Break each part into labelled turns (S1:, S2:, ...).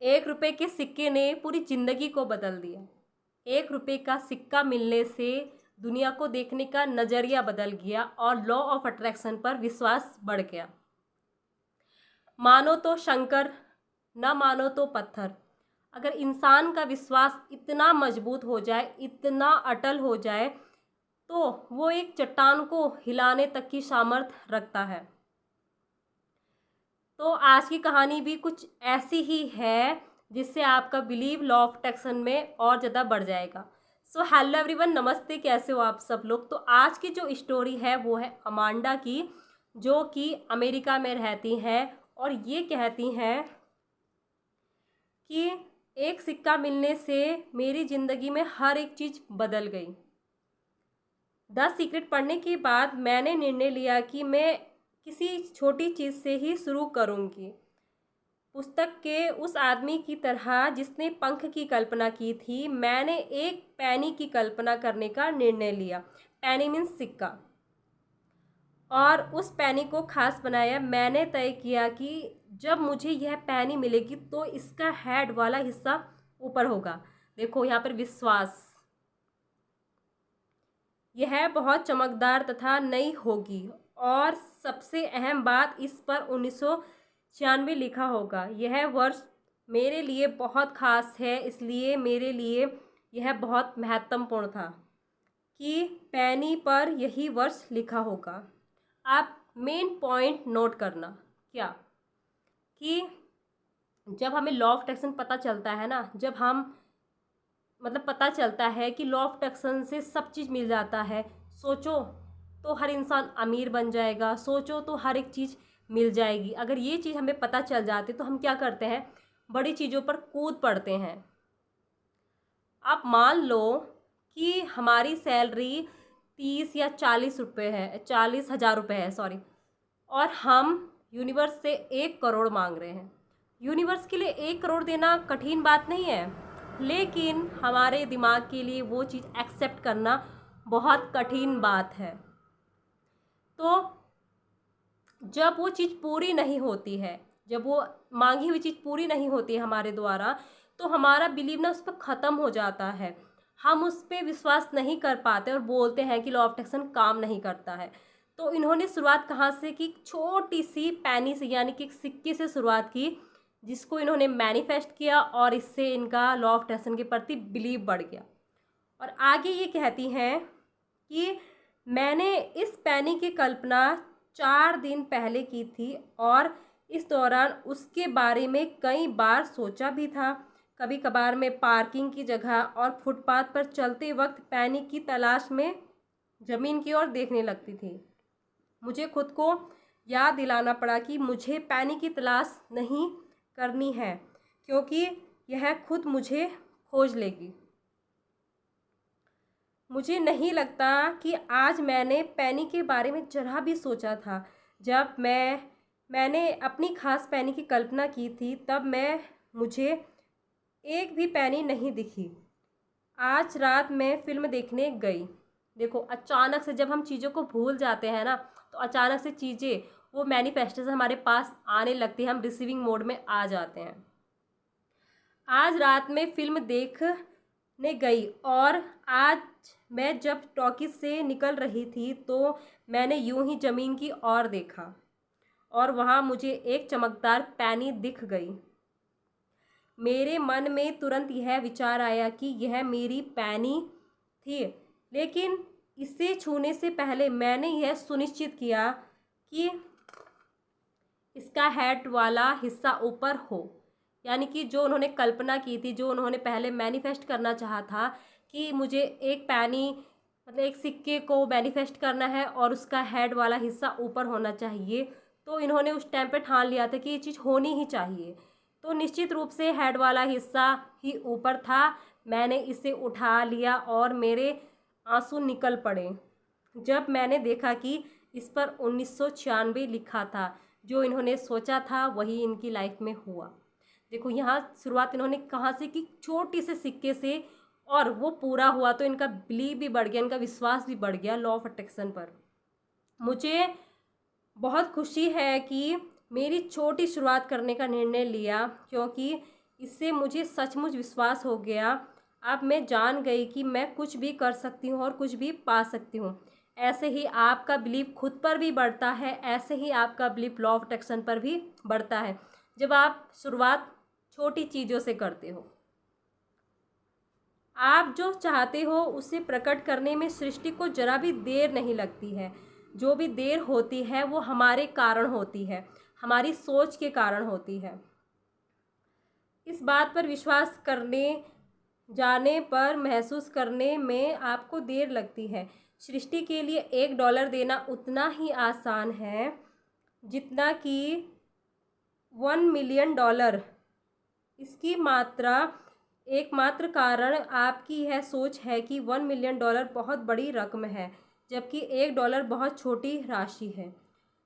S1: ₹1 के सिक्के ने पूरी ज़िंदगी को बदल दिया। ₹1 का सिक्का मिलने से दुनिया को देखने का नज़रिया बदल गया और लॉ ऑफ अट्रैक्शन पर विश्वास बढ़ गया। मानो तो शंकर, न मानो तो पत्थर। अगर इंसान का विश्वास इतना मजबूत हो जाए, इतना अटल हो जाए, तो वो एक चट्टान को हिलाने तक की सामर्थ्य रखता है। तो आज की कहानी भी कुछ ऐसी ही है, जिससे आपका बिलीव लॉ ऑफ अट्रैक्शन में और ज़्यादा बढ़ जाएगा। सो हेलो एवरीवन, नमस्ते, कैसे हो आप सब लोग। तो आज की जो स्टोरी है वो है अमांडा की, जो कि अमेरिका में रहती हैं और ये कहती हैं कि एक सिक्का मिलने से मेरी ज़िंदगी में हर एक चीज़ बदल गई। द सीक्रेट पढ़ने के बाद मैंने निर्णय लिया कि मैं किसी छोटी चीज़ से ही शुरू करूँगी। पुस्तक के उस आदमी की तरह जिसने पंख की कल्पना की थी, मैंने एक पैनी की कल्पना करने का निर्णय लिया। पैनी मीन्स सिक्का। और उस पैनी को खास बनाया। मैंने तय किया कि जब मुझे यह पैनी मिलेगी तो इसका हेड वाला हिस्सा ऊपर होगा। देखो यहाँ पर विश्वास, यह बहुत चमकदार तथा नई होगी और सबसे अहम बात, इस पर 1996 लिखा होगा। यह वर्ष मेरे लिए बहुत खास है, इसलिए मेरे लिए यह बहुत महत्वपूर्ण था कि पैनी पर यही वर्ष लिखा होगा। आप मेन पॉइंट नोट करना क्या, कि जब हमें लॉ ऑफ अट्रैक्शन पता चलता है ना, जब हम पता चलता है कि लॉ ऑफ अट्रैक्शन से सब चीज़ मिल जाता है। सोचो तो हर इंसान अमीर बन जाएगा, सोचो तो हर एक चीज़ मिल जाएगी। अगर ये चीज़ हमें पता चल जाती तो हम क्या करते हैं, बड़ी चीज़ों पर कूद पड़ते हैं। आप मान लो कि हमारी सैलरी 30 या 40 रुपये है, 40,000 रुपये है, सॉरी, और हम यूनिवर्स से 1 करोड़ मांग रहे हैं। यूनिवर्स के लिए 1 करोड़ देना कठिन बात नहीं है, लेकिन हमारे दिमाग के लिए वो चीज़ एक्सेप्ट करना बहुत कठिन बात है। तो जब वो चीज़ पूरी नहीं होती है, जब वो मांगी हुई चीज़ पूरी नहीं होती है हमारे द्वारा, तो हमारा बिलीव ना उस पर ख़त्म हो जाता है। हम उस पर विश्वास नहीं कर पाते और बोलते हैं कि लॉ ऑफ अट्रैक्शन काम नहीं करता है। तो इन्होंने शुरुआत कहाँ से की, छोटी सी पैनी से, यानी कि एक सिक्के से शुरुआत की, जिसको इन्होंने मैनिफेस्ट किया और इससे इनका लॉ ऑफ अट्रैक्शन के प्रति बिलीव बढ़ गया। और आगे ये कहती हैं कि मैंने इस पैनी की कल्पना 4 दिन पहले की थी और इस दौरान उसके बारे में कई बार सोचा भी था। कभी कभार मैं पार्किंग की जगह और फुटपाथ पर चलते वक्त पैनी की तलाश में ज़मीन की ओर देखने लगती थी। मुझे खुद को याद दिलाना पड़ा कि मुझे पैनी की तलाश नहीं करनी है, क्योंकि यह खुद मुझे खोज लेगी। मुझे नहीं लगता कि आज मैंने पैनी के बारे में जरा भी सोचा था। जब मैंने अपनी खास पैनी की कल्पना की थी, तब मुझे एक भी पैनी नहीं दिखी। आज रात मैं फिल्म देखने गई। देखो, अचानक से जब हम चीज़ों को भूल जाते हैं ना, तो अचानक से चीज़ें वो मैनिफेस्टेशन हमारे पास आने लगती है, हम रिसीविंग मोड में आ जाते हैं। आज रात में फिल्म देखने गई और आज मैं जब टॉकीज से निकल रही थी तो मैंने यूं ही ज़मीन की ओर देखा और वहाँ मुझे एक चमकदार पैनी दिख गई। मेरे मन में तुरंत यह विचार आया कि यह मेरी पैनी थी, लेकिन इसे छूने से पहले मैंने यह सुनिश्चित किया कि इसका हेड वाला हिस्सा ऊपर हो। यानी कि जो उन्होंने कल्पना की थी, जो उन्होंने पहले मैनिफेस्ट करना चाहा था कि मुझे एक पैनी, एक सिक्के को मैनिफेस्ट करना है और उसका हेड वाला हिस्सा ऊपर होना चाहिए, तो इन्होंने उस टाइम पे ठान लिया था कि ये चीज़ होनी ही चाहिए। तो निश्चित रूप से हेड वाला हिस्सा ही ऊपर था। मैंने इसे उठा लिया और मेरे आंसू निकल पड़े जब मैंने देखा कि इस पर 1996 लिखा था। जो इन्होंने सोचा था वही इनकी लाइफ में हुआ। देखो, यहाँ शुरुआत इन्होंने कहाँ से की, छोटी से सिक्के से, और वो पूरा हुआ तो इनका बिलीव भी बढ़ गया, इनका विश्वास भी बढ़ गया लॉ ऑफ अट्रैक्शन पर। मुझे बहुत खुशी है कि मेरी छोटी शुरुआत करने का निर्णय लिया, क्योंकि इससे मुझे सचमुच विश्वास हो गया। अब मैं जान गई कि मैं कुछ भी कर सकती हूँ और कुछ भी पा सकती हूँ। ऐसे ही आपका बिलीव खुद पर भी बढ़ता है, ऐसे ही आपका बिलीव लॉ ऑफ अट्रैक्शन पर भी बढ़ता है जब आप शुरुआत छोटी चीज़ों से करते हो। आप जो चाहते हो उसे प्रकट करने में सृष्टि को जरा भी देर नहीं लगती है। जो भी देर होती है वो हमारे कारण होती है, हमारी सोच के कारण होती है। इस बात पर विश्वास करने जाने पर महसूस करने में आपको देर लगती है। सृष्टि के लिए $1 देना उतना ही आसान है जितना कि $1 मिलियन। इसकी मात्रा एकमात्र कारण आपकी यह सोच है कि $1 मिलियन बहुत बड़ी रकम है, जबकि $1 बहुत छोटी राशि है।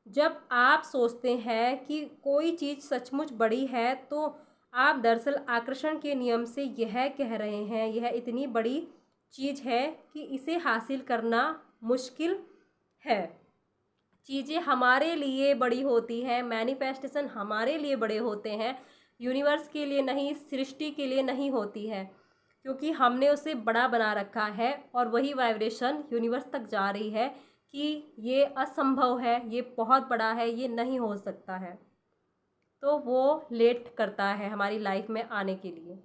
S1: जब आप सोचते हैं कि कोई चीज़ सचमुच बड़ी है तो आप दरअसल आकर्षण के नियम से यह कह रहे हैं, यह इतनी बड़ी चीज़ है कि इसे हासिल करना मुश्किल है। चीज़ें हमारे लिए बड़ी होती हैं, मैनिफेस्टेशन हमारे लिए बड़े होते हैं, यूनिवर्स के लिए नहीं, सृष्टि के लिए नहीं होती है, क्योंकि हमने उसे बड़ा बना रखा है और वही वाइब्रेशन यूनिवर्स तक जा रही है कि ये असंभव है, ये बहुत बड़ा है, ये नहीं हो सकता है। तो वो लेट करता है हमारी लाइफ में आने के लिए।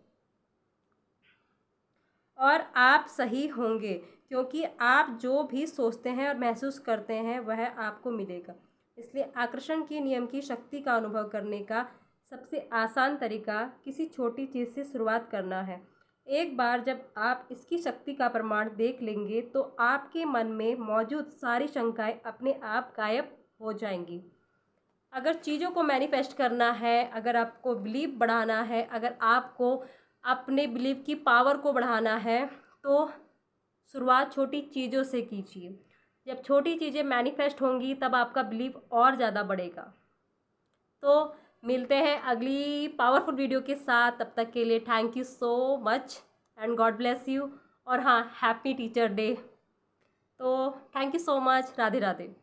S1: और आप सही होंगे, क्योंकि आप जो भी सोचते हैं और महसूस करते हैं वह आपको मिलेगा। इसलिए आकर्षण के नियम की शक्ति का अनुभव करने का सबसे आसान तरीका किसी छोटी चीज़ से शुरुआत करना है। एक बार जब आप इसकी शक्ति का प्रमाण देख लेंगे तो आपके मन में मौजूद सारी शंकाएं अपने आप गायब हो जाएंगी। अगर चीज़ों को मैनिफेस्ट करना है, अगर आपको बिलीव बढ़ाना है, अगर आपको अपने बिलीव की पावर को बढ़ाना है, तो शुरुआत छोटी चीज़ों से कीजिए। जब छोटी चीज़ें मैनिफेस्ट होंगी तब आपका बिलीव और ज़्यादा बढ़ेगा। तो मिलते हैं अगली पावरफुल वीडियो के साथ। तब तक के लिए thank you so much and God bless you. और हाँ, हैप्पी टीचर डे। तो thank you so much. Radhe Radhe.